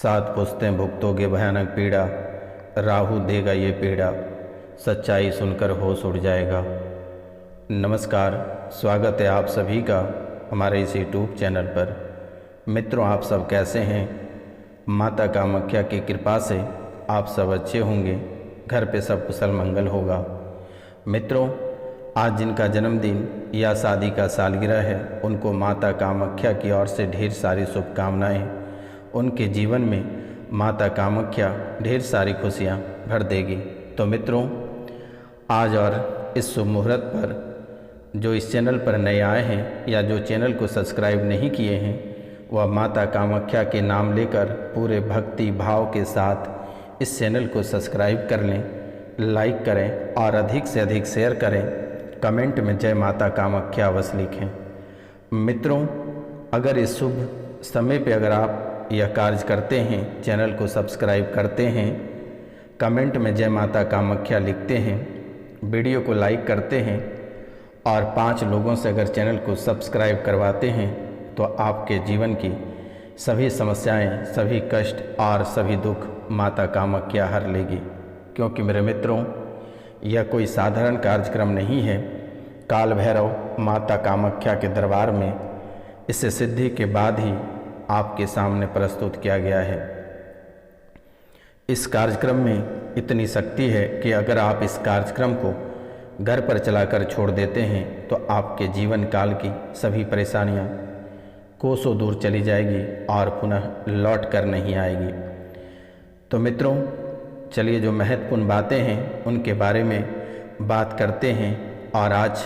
सात पुश्तें भुगतोगे भयानक पीड़ा, राहु देगा ये पीड़ा, सच्चाई सुनकर होश उड़ जाएगा। नमस्कार, स्वागत है आप सभी का हमारे इस यूट्यूब चैनल पर। मित्रों, आप सब कैसे हैं? माता कामाख्या की कृपा से आप सब अच्छे होंगे, घर पे सब कुशल मंगल होगा। मित्रों, आज जिनका जन्मदिन या शादी का सालगिरह है, उनको माता कामाख्या की ओर से ढेर सारी शुभकामनाएं। उनके जीवन में माता कामाख्या ढेर सारी खुशियां भर देगी। तो मित्रों, आज और इस शुभ मुहूर्त पर जो इस चैनल पर नए आए हैं या जो चैनल को सब्सक्राइब नहीं किए हैं, वह माता कामाख्या के नाम लेकर पूरे भक्ति भाव के साथ इस चैनल को सब्सक्राइब कर लें, लाइक करें और अधिक से अधिक शेयर करें। कमेंट में जय माता कामाख्या अवश्य लिखें। मित्रों, अगर इस शुभ समय पे अगर आप यह कार्य करते हैं, चैनल को सब्सक्राइब करते हैं, कमेंट में जय माता कामाख्या लिखते हैं, वीडियो को लाइक करते हैं और 5 लोगों से अगर चैनल को सब्सक्राइब करवाते हैं, तो आपके जीवन की सभी समस्याएं, सभी कष्ट और सभी दुख माता कामाख्या हर लेगी। क्योंकि मेरे मित्रों, यह कोई साधारण कार्यक्रम नहीं है। काल भैरव माता कामाख्या के दरबार में इसे सिद्धि के बाद ही आपके सामने प्रस्तुत किया गया है। इस कार्यक्रम में इतनी शक्ति है कि अगर आप इस कार्यक्रम को घर पर चलाकर छोड़ देते हैं, तो आपके जीवन काल की सभी परेशानियां कोसों दूर चली जाएगी और पुनः लौट कर नहीं आएगी। तो मित्रों, चलिए जो महत्वपूर्ण बातें हैं उनके बारे में बात करते हैं और आज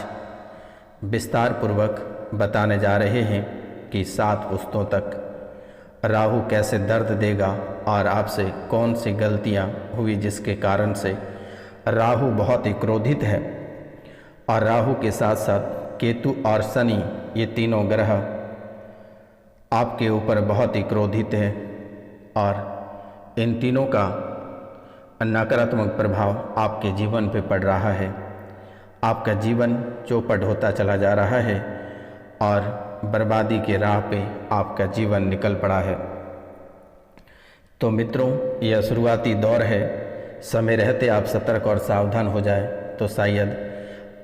विस्तार पूर्वक बताने जा रहे हैं कि 7 पुश्तों तक राहु कैसे दर्द देगा और आपसे कौन सी गलतियां हुई जिसके कारण से राहु बहुत ही क्रोधित है। और राहु के साथ साथ केतु और शनि, ये तीनों ग्रह आपके ऊपर बहुत ही क्रोधित है और इन तीनों का नकारात्मक प्रभाव आपके जीवन पे पड़ रहा है। आपका जीवन चौपट होता चला जा रहा है और बर्बादी के राह पे आपका जीवन निकल पड़ा है। तो मित्रों, यह शुरुआती दौर है। समय रहते आप सतर्क और सावधान हो जाए तो शायद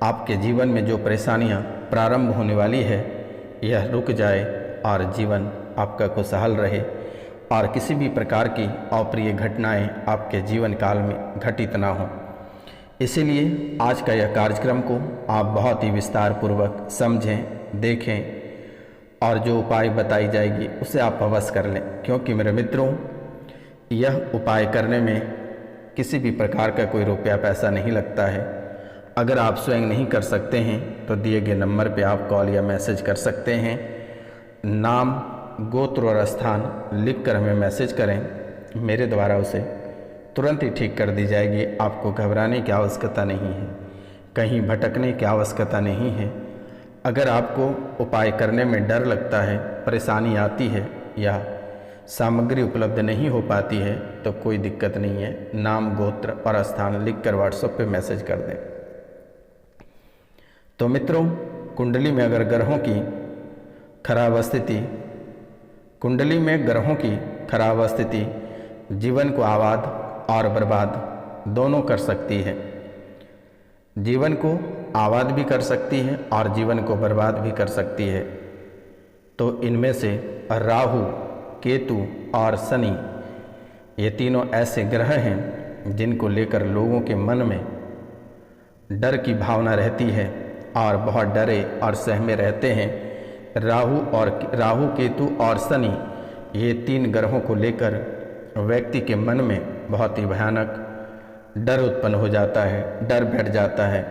आपके जीवन में जो परेशानियां प्रारंभ होने वाली है, यह रुक जाए और जीवन आपका खुशहाल रहे और किसी भी प्रकार की अप्रिय घटनाएं आपके जीवन काल में घटित ना हो। इसीलिए आज का यह कार्यक्रम को आप बहुत ही विस्तार पूर्वक समझें, देखें और जो उपाय बताई जाएगी उसे आप अवश्य कर लें। क्योंकि मेरे मित्रों, यह उपाय करने में किसी भी प्रकार का कोई रुपया पैसा नहीं लगता है। अगर आप स्वयं नहीं कर सकते हैं तो दिए गए नंबर पे आप कॉल या मैसेज कर सकते हैं। नाम, गोत्र और स्थान लिखकर हमें मैसेज करें, मेरे द्वारा उसे तुरंत ही ठीक कर दी जाएगी। आपको घबराने की आवश्यकता नहीं है, कहीं भटकने की आवश्यकता नहीं है। अगर आपको उपाय करने में डर लगता है, परेशानी आती है या सामग्री उपलब्ध नहीं हो पाती है, तो कोई दिक्कत नहीं है। नाम, गोत्र और स्थान लिखकर व्हाट्सएप पे मैसेज कर दें। तो मित्रों, कुंडली में अगर ग्रहों की खराब स्थिति, कुंडली में ग्रहों की खराब स्थिति जीवन को आबाद और बर्बाद दोनों कर सकती है। जीवन को आबाद भी कर सकती है और जीवन को बर्बाद भी कर सकती है। तो इनमें से राहु, केतु और शनि, ये तीनों ऐसे ग्रह हैं जिनको लेकर लोगों के मन में डर की भावना रहती है और बहुत डरे और सहमे रहते हैं। राहु, केतु और शनि, ये 3 ग्रहों को लेकर व्यक्ति के मन में बहुत ही भयानक डर उत्पन्न हो जाता है। डर बैठ जाता है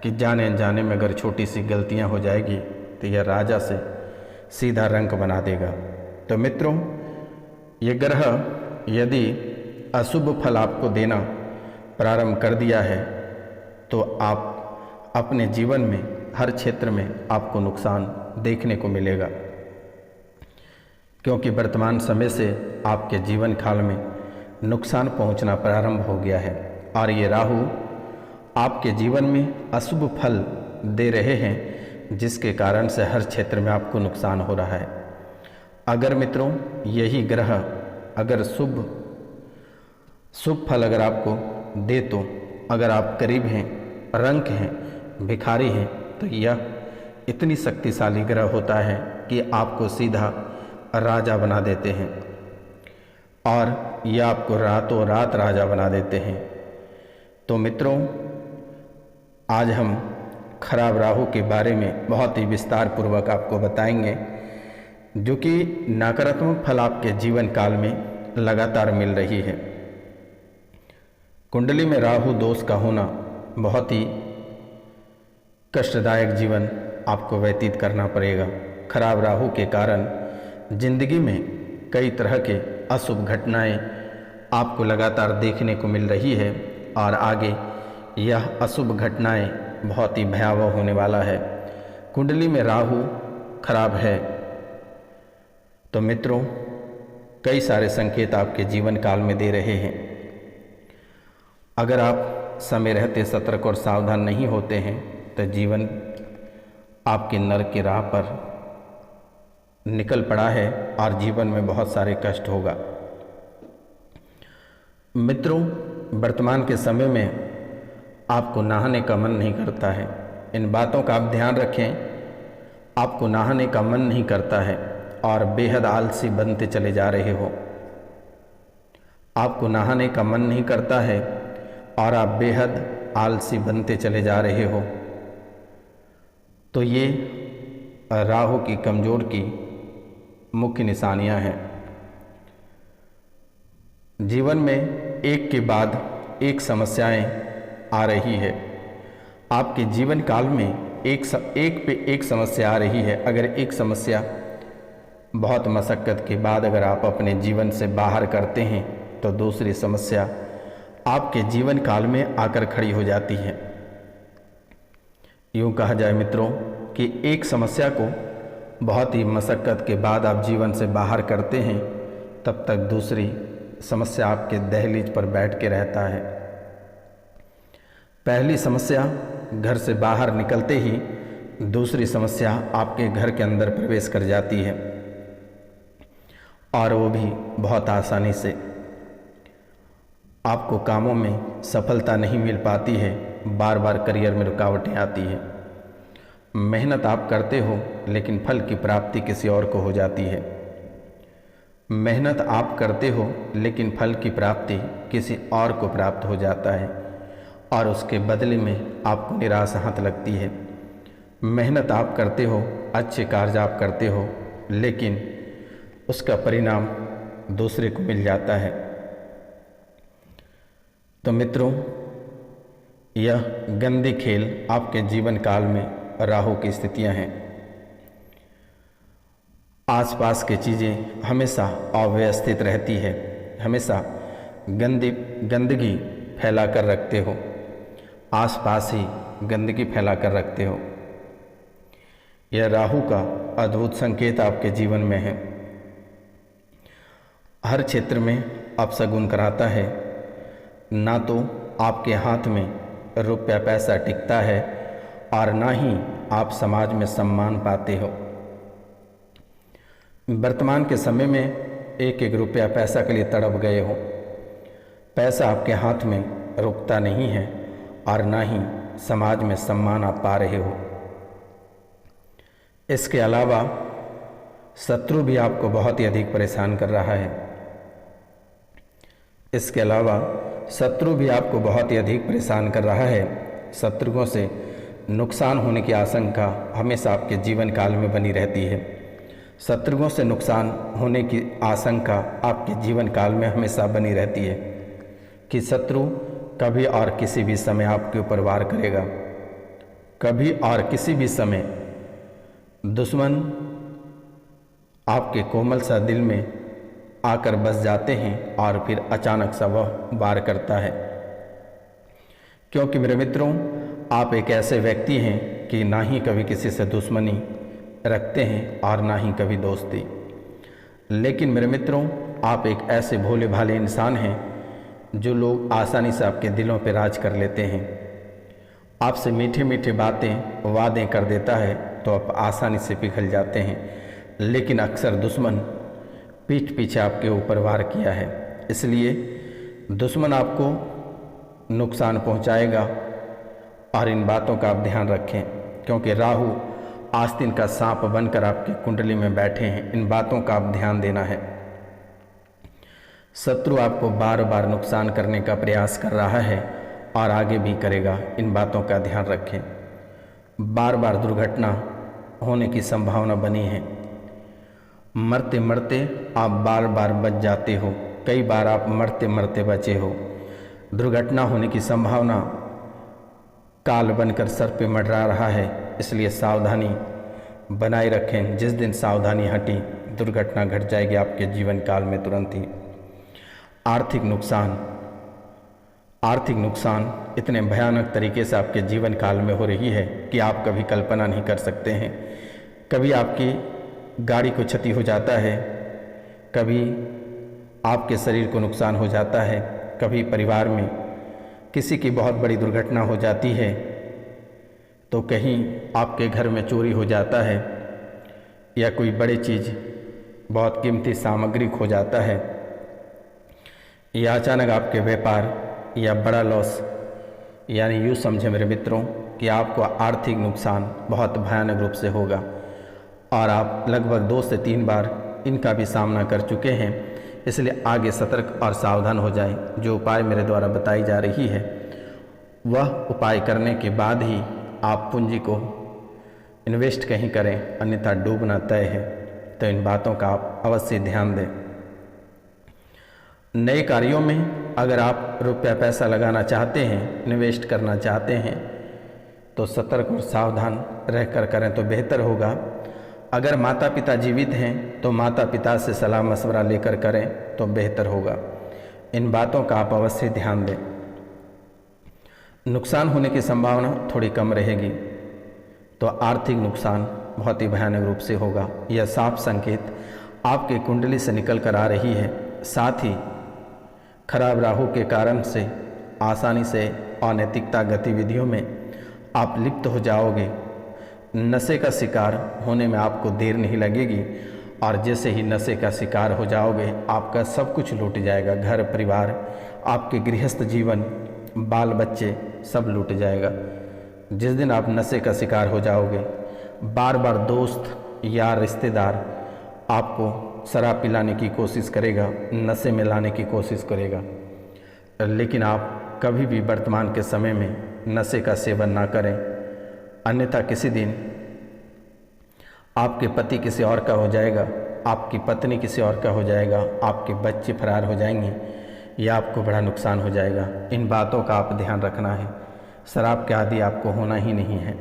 कि जाने अनजाने में अगर छोटी सी गलतियां हो जाएगी तो यह राजा से सीधा रंक बना देगा। तो मित्रों, ये ग्रह यदि अशुभ फल आपको देना प्रारंभ कर दिया है, तो आप अपने जीवन में हर क्षेत्र में आपको नुकसान देखने को मिलेगा। क्योंकि वर्तमान समय से आपके जीवन काल में नुकसान पहुंचना प्रारंभ हो गया है और ये राहु आपके जीवन में अशुभ फल दे रहे हैं, जिसके कारण से हर क्षेत्र में आपको नुकसान हो रहा है। अगर मित्रों यही ग्रह अगर शुभ फल अगर आपको दे तो अगर आप गरीब हैं, रंक हैं, भिखारी हैं, तो यह इतनी शक्तिशाली ग्रह होता है कि आपको सीधा राजा बना देते हैं और यह आपको रातों रात राजा बना देते हैं। तो मित्रों, आज हम खराब राहु के बारे में बहुत ही विस्तार पूर्वक आपको बताएंगे, जो कि नकारात्मक फल आपके जीवन काल में लगातार मिल रही है। कुंडली में राहु दोष का होना बहुत ही कष्टदायक जीवन आपको व्यतीत करना पड़ेगा। खराब राहु के कारण जिंदगी में कई तरह के अशुभ घटनाएं आपको लगातार देखने को मिल रही है और आगे यह अशुभ घटनाएं बहुत ही भयावह होने वाला है। कुंडली में राहु खराब है तो मित्रों, कई सारे संकेत आपके जीवन काल में दे रहे हैं। अगर आप समय रहते सतर्क और सावधान नहीं होते हैं तो जीवन आपके नरक की राह पर निकल पड़ा है और जीवन में बहुत सारे कष्ट होगा। मित्रों, वर्तमान के समय में आपको नहाने का मन नहीं करता है। इन बातों का आप ध्यान रखें। आपको नहाने का मन नहीं करता है और बेहद आलसी बनते चले जा रहे हो। आपको नहाने का मन नहीं करता है और आप बेहद आलसी बनते चले जा रहे हो। तो ये राहु की कमजोर की मुख्य निशानियां हैं। जीवन में एक के बाद एक समस्याएं आ रही है। आपके जीवन काल में एक पे एक समस्या आ रही है। अगर एक समस्या बहुत मशक्क़त के बाद अगर आप अपने जीवन से बाहर करते हैं तो दूसरी समस्या आपके जीवन काल में आकर खड़ी हो जाती है। यूँ कहा जाए मित्रों कि एक समस्या को बहुत ही मशक्क़त के बाद आप जीवन से बाहर करते हैं, तब तक दूसरी समस्या आपके दहलीज पर बैठ के रहता है। पहली समस्या घर से बाहर निकलते ही दूसरी समस्या आपके घर के अंदर प्रवेश कर जाती है और वो भी बहुत आसानी से। आपको कामों में सफलता नहीं मिल पाती है, बार बार करियर में रुकावटें आती हैं। मेहनत आप करते हो लेकिन फल की प्राप्ति किसी और को हो जाती है। मेहनत आप करते हो लेकिन फल की प्राप्ति किसी और को प्राप्त हो जाता है और उसके बदले में आपको निराशा हाथ लगती है। मेहनत आप करते हो, अच्छे कार्य आप करते हो, लेकिन उसका परिणाम दूसरे को मिल जाता है। तो मित्रों, यह गंदे खेल आपके जीवन काल में राहु की स्थितियां हैं। आसपास की चीज़ें हमेशा अव्यवस्थित रहती है, हमेशा गंदगी फैला कर रखते हो, आसपास ही गंदगी फैला कर रखते हो। यह राहु का अद्भुत संकेत आपके जीवन में है। हर क्षेत्र में अपशगुन कराता है। ना तो आपके हाथ में रुपया पैसा टिकता है और ना ही आप समाज में सम्मान पाते हो। वर्तमान के समय में एक एक रुपया पैसा के लिए तड़प गए हो। पैसा आपके हाथ में रुकता नहीं है और ना ही समाज में सम्मान आप पा रहे हो। इसके अलावा शत्रु भी आपको बहुत ही अधिक परेशान कर रहा है। इसके अलावा शत्रु भी आपको बहुत ही अधिक परेशान कर रहा है। शत्रुओं से नुकसान होने की आशंका हमेशा आपके जीवन काल में बनी रहती है। शत्रुओं से नुकसान होने की आशंका आपके जीवन काल में हमेशा बनी रहती है कि शत्रु कभी और किसी भी समय आपके ऊपर वार करेगा। कभी और किसी भी समय दुश्मन आपके कोमल सा दिल में आकर बस जाते हैं और फिर अचानक सा वह वार करता है। क्योंकि मेरे मित्रों, आप एक ऐसे व्यक्ति हैं कि ना ही कभी किसी से दुश्मनी रखते हैं और ना ही कभी दोस्ती। लेकिन मेरे मित्रों, आप एक ऐसे भोले भाले इंसान हैं जो लोग आसानी से आपके दिलों पर राज कर लेते हैं। आपसे मीठे मीठे बातें वादे कर देता है तो आप आसानी से पिघल जाते हैं। लेकिन अक्सर दुश्मन पीठ पीछे आपके ऊपर वार किया है, इसलिए दुश्मन आपको नुकसान पहुंचाएगा। और इन बातों का आप ध्यान रखें, क्योंकि राहु आस्तीन का सांप बनकर आपकी कुंडली में बैठे हैं। इन बातों का आप ध्यान देना है। शत्रु आपको बार बार नुकसान करने का प्रयास कर रहा है और आगे भी करेगा। इन बातों का ध्यान रखें। बार बार दुर्घटना होने की संभावना बनी है। मरते मरते आप बार बार बच जाते हो। कई बार आप मरते मरते बचे हो। दुर्घटना होने की संभावना काल बनकर सर पे मंडरा रहा है, इसलिए सावधानी बनाए रखें। जिस दिन सावधानी हटी, दुर्घटना घट जाएगी आपके जीवन काल में तुरंत ही। आर्थिक नुकसान इतने भयानक तरीके से आपके जीवन काल में हो रही है कि आप कभी कल्पना नहीं कर सकते हैं। कभी आपकी गाड़ी को क्षति हो जाता है, कभी आपके शरीर को नुकसान हो जाता है, कभी परिवार में किसी की बहुत बड़ी दुर्घटना हो जाती है, तो कहीं आपके घर में चोरी हो जाता है, या कोई बड़ी चीज़ बहुत कीमती सामग्री खो जाता है, या अचानक आपके व्यापार या बड़ा लॉस। यानी यूँ समझे मेरे मित्रों कि आपको आर्थिक नुकसान बहुत भयानक रूप से होगा और आप लगभग 2 से 3 बार इनका भी सामना कर चुके हैं। इसलिए आगे सतर्क और सावधान हो जाएं। जो उपाय मेरे द्वारा बताई जा रही है, वह उपाय करने के बाद ही आप पूंजी को इन्वेस्ट कहीं करें, अन्यथा डूबना तय है। तो इन बातों का आप अवश्य ध्यान दें। नए कार्यों में अगर आप रुपया पैसा लगाना चाहते हैं, इन्वेस्ट करना चाहते हैं, तो सतर्क और सावधान रहकर करें तो बेहतर होगा। अगर माता पिता जीवित हैं तो माता पिता से सलाह मशवरा लेकर करें तो बेहतर होगा। इन बातों का आप अवश्य ध्यान दें। नुकसान होने की संभावना थोड़ी कम रहेगी, तो आर्थिक नुकसान बहुत ही भयानक रूप से होगा। यह साफ संकेत आपके कुंडली से निकल कर आ रही है। साथ ही खराब राहु के कारण से आसानी से अनैतिकता गतिविधियों में आप लिप्त हो जाओगे। नशे का शिकार होने में आपको देर नहीं लगेगी, और जैसे ही नशे का शिकार हो जाओगे आपका सब कुछ लूट जाएगा। घर परिवार, आपके गृहस्थ जीवन, बाल बच्चे सब लूट जाएगा। जिस दिन आप नशे का शिकार हो जाओगे, बार बार दोस्त या रिश्तेदार आपको शराब पिलाने की कोशिश करेगा, नशे में लाने की कोशिश करेगा, लेकिन आप कभी भी वर्तमान के समय में नशे का सेवन ना करें। अन्यथा किसी दिन आपके पति किसी और का हो जाएगा, आपकी पत्नी किसी और का हो जाएगा, आपके बच्चे फरार हो जाएंगे, या आपको बड़ा नुकसान हो जाएगा। इन बातों का आप ध्यान रखना है। शराब के आदि आपको होना ही नहीं है।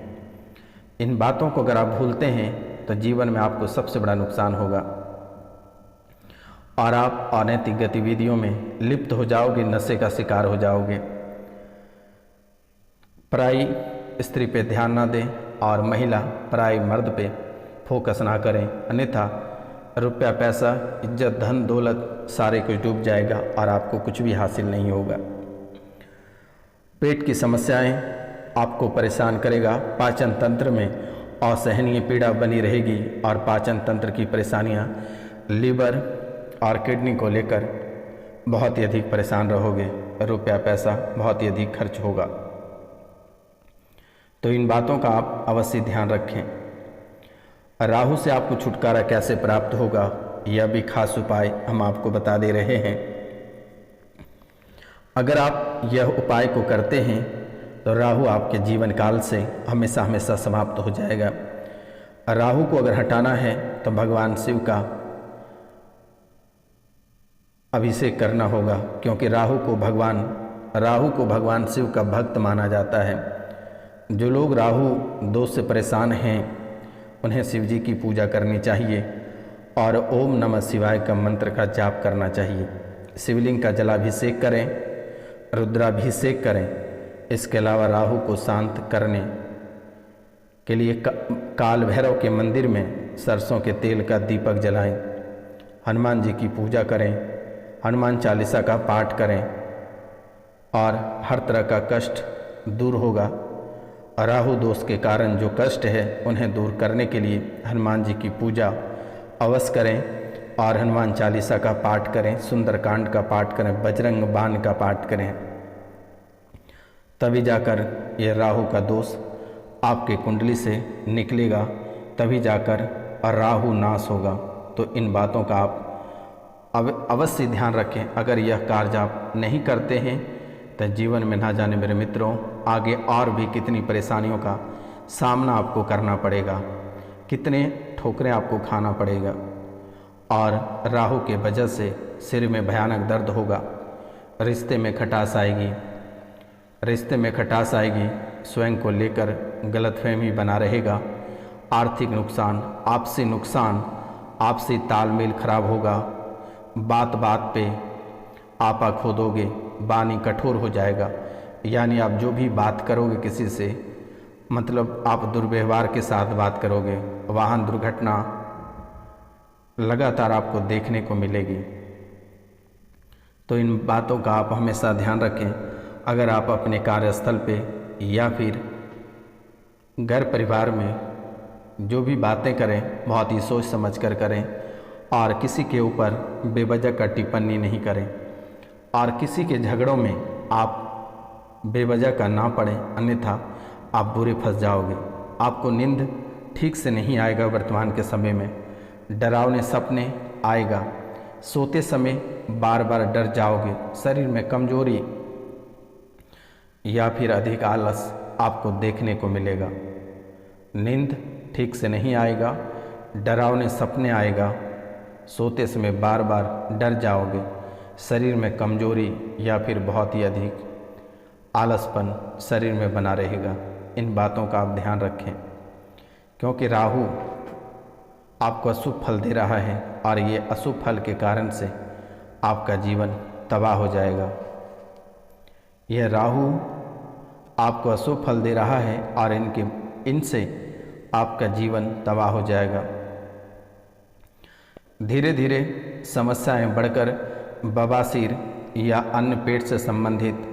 इन बातों को अगर आप भूलते हैं तो जीवन में आपको सबसे बड़ा नुकसान होगा और आप अनैतिक गतिविधियों में लिप्त हो जाओगे, नशे का शिकार हो जाओगे। पराई स्त्री पे ध्यान ना दें और महिला पराई मर्द पे फोकस ना करें, अन्यथा रुपया पैसा इज्जत धन दौलत सारे कुछ डूब जाएगा और आपको कुछ भी हासिल नहीं होगा। पेट की समस्याएं आपको परेशान करेगा। पाचन तंत्र में असहनीय पीड़ा बनी रहेगी और पाचन तंत्र की परेशानियां, लीवर और किडनी को लेकर बहुत ही अधिक परेशान रहोगे। रुपया पैसा बहुत ही अधिक खर्च होगा। तो इन बातों का आप अवश्य ध्यान रखें। राहु से आपको छुटकारा कैसे प्राप्त होगा, यह भी खास उपाय हम आपको बता दे रहे हैं। अगर आप यह उपाय को करते हैं तो राहु आपके जीवन काल से हमेशा हमेशा समाप्त हो जाएगा। राहु को अगर हटाना है तो भगवान शिव का अभिषेक करना होगा, क्योंकि राहु को भगवान शिव का भक्त माना जाता है। जो लोग राहु दोष से परेशान हैं उन्हें शिव जी की पूजा करनी चाहिए और ओम नमः शिवाय का मंत्र का जाप करना चाहिए। शिवलिंग का जलाभिषेक करें, रुद्राभिषेक करें। इसके अलावा राहु को शांत करने के लिए काल भैरव के मंदिर में सरसों के तेल का दीपक जलाएं, हनुमान जी की पूजा करें, हनुमान चालीसा का पाठ करें और हर तरह का कष्ट दूर होगा। राहु दोष के कारण जो कष्ट है उन्हें दूर करने के लिए हनुमान जी की पूजा अवश्य करें। और हनुमान चालीसा का पाठ करें, सुंदरकांड का पाठ करें, बजरंग बाण का पाठ करें, तभी जाकर यह राहु का दोष आपके कुंडली से निकलेगा, तभी जाकर राहु नाश होगा। तो इन बातों का आप अवश्य ध्यान रखें। अगर यह कार्य आप नहीं करते हैं तो जीवन में ना जाने मेरे मित्रों आगे और भी कितनी परेशानियों का सामना आपको करना पड़ेगा, कितने ठोकरें आपको खाना पड़ेगा। और राहु के वजह से सिर में भयानक दर्द होगा, रिश्ते में खटास आएगी, स्वयं को लेकर गलतफहमी बना रहेगा, आर्थिक नुकसान, आपसी तालमेल खराब होगा, बात बात पे आपा खोदोगे, वाणी कठोर हो जाएगा। यानी आप जो भी बात करोगे किसी से, मतलब आप दुर्व्यवहार के साथ बात करोगे, वाहन दुर्घटना लगातार आपको देखने को मिलेगी। तो इन बातों का आप हमेशा ध्यान रखें। अगर आप अपने कार्यस्थल पे या फिर घर परिवार में जो भी बातें करें बहुत ही सोच समझ कर करें, और किसी के ऊपर बेवजह का टिप्पणी नहीं करें, और किसी के झगड़ों में आप बेवजह का ना पड़ें, अन्यथा आप बुरे फंस जाओगे। आपको नींद ठीक से नहीं आएगा, वर्तमान के समय में डरावने सपने आएगा, सोते समय बार बार डर जाओगे, शरीर में कमजोरी या फिर अधिक आलस आपको देखने को मिलेगा, नींद ठीक से नहीं आएगा, डरावने सपने आएगा, सोते समय बार बार डर जाओगे, शरीर में कमजोरी या फिर बहुत ही अधिक आलसपन शरीर में बना रहेगा। इन बातों का आप ध्यान रखें, क्योंकि राहु आपको अशुभ फल दे रहा है और ये अशुभ फल के कारण से आपका जीवन तबाह हो जाएगा। यह राहु आपको अशुभ फल दे रहा है और इनसे आपका जीवन तबाह हो जाएगा। धीरे धीरे समस्याएं बढ़कर बवासीर या अन्य पेट से संबंधित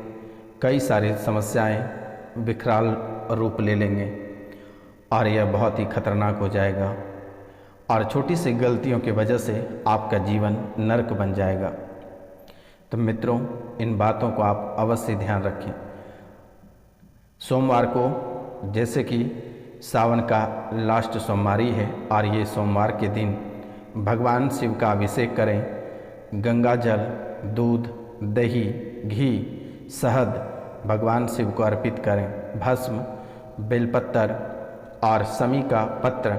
कई सारी समस्याएं विकराल रूप ले लेंगे और यह बहुत ही खतरनाक हो जाएगा, और छोटी सी गलतियों की वजह से आपका जीवन नरक बन जाएगा। तो मित्रों, इन बातों को आप अवश्य ध्यान रखें। सोमवार को, जैसे कि सावन का लास्ट सोमवारी है और ये सोमवार के दिन भगवान शिव का अभिषेक करें, गंगा जल, दूध, दही, घी, शहद भगवान शिव को अर्पित करें, भस्म, बेलपत्र और समी का पत्र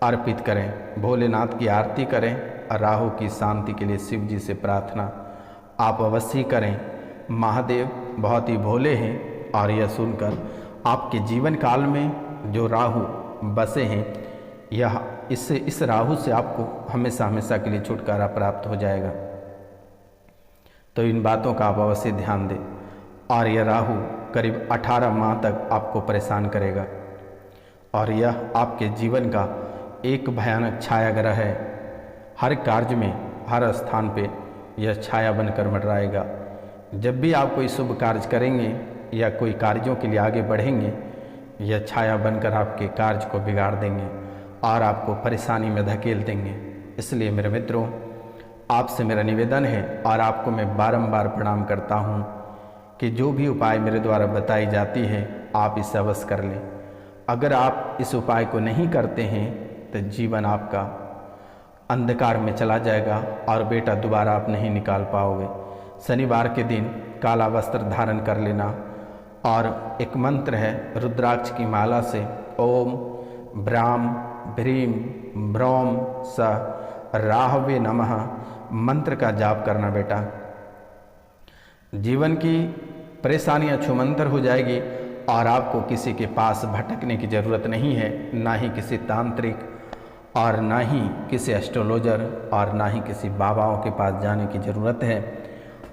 अर्पित करें, भोलेनाथ की आरती करें और राहु की शांति के लिए शिव जी से प्रार्थना आप अवश्य करें। महादेव बहुत ही भोले हैं और यह सुनकर आपके जीवन काल में जो राहु बसे हैं, यह इस राहु से आपको हमेशा हमेशा के लिए छुटकारा प्राप्त हो जाएगा। तो इन बातों का आप अवश्य ध्यान दें। और यह राहु करीब 18 माह तक आपको परेशान करेगा और यह आपके जीवन का एक भयानक छाया ग्रह है। हर कार्य में, हर स्थान पे यह छाया बनकर मंडराएगा। जब भी आप कोई शुभ कार्य करेंगे या कोई कार्यों के लिए आगे बढ़ेंगे, यह छाया बनकर आपके कार्य को बिगाड़ देंगे और आपको परेशानी में धकेल देंगे। इसलिए मेरे मित्रों, आपसे मेरा निवेदन है और आपको मैं बारंबार प्रणाम करता हूँ कि जो भी उपाय मेरे द्वारा बताई जाती है आप इसे अवश्य कर लें। अगर आप इस उपाय को नहीं करते हैं तो जीवन आपका अंधकार में चला जाएगा और बेटा दोबारा आप नहीं निकाल पाओगे। शनिवार के दिन काला वस्त्र धारण कर लेना और एक मंत्र है, रुद्राक्ष की माला से ओम ब्राम भ्रीम ब्रौम स राहवे नमः मंत्र का जाप करना बेटा। जीवन की परेशानियां छूमंतर हो जाएगी और आपको किसी के पास भटकने की ज़रूरत नहीं है, ना ही किसी तांत्रिक और ना ही किसी एस्ट्रोलॉजर और ना ही किसी बाबाओं के पास जाने की ज़रूरत है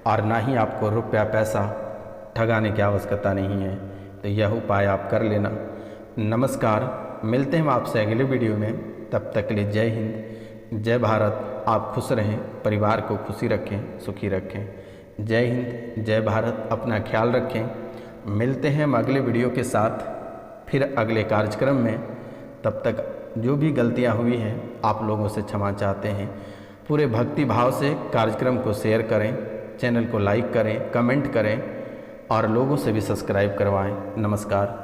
और ना ही आपको रुपया पैसा ठगाने की आवश्यकता नहीं है। तो यह उपाय आप कर लेना। नमस्कार, मिलते हैं आपसे अगले वीडियो में। तब तक के लिए जय हिंद, जय भारत। आप खुश रहें, परिवार को खुशी रखें, सुखी रखें। जय हिंद, जय भारत। अपना ख्याल रखें। मिलते हैं हम अगले वीडियो के साथ फिर अगले कार्यक्रम में। तब तक जो भी गलतियां हुई हैं आप लोगों से क्षमा चाहते हैं। पूरे भक्ति भाव से कार्यक्रम को शेयर करें, चैनल को लाइक करें, कमेंट करें और लोगों से भी सब्सक्राइब करवाएं। नमस्कार।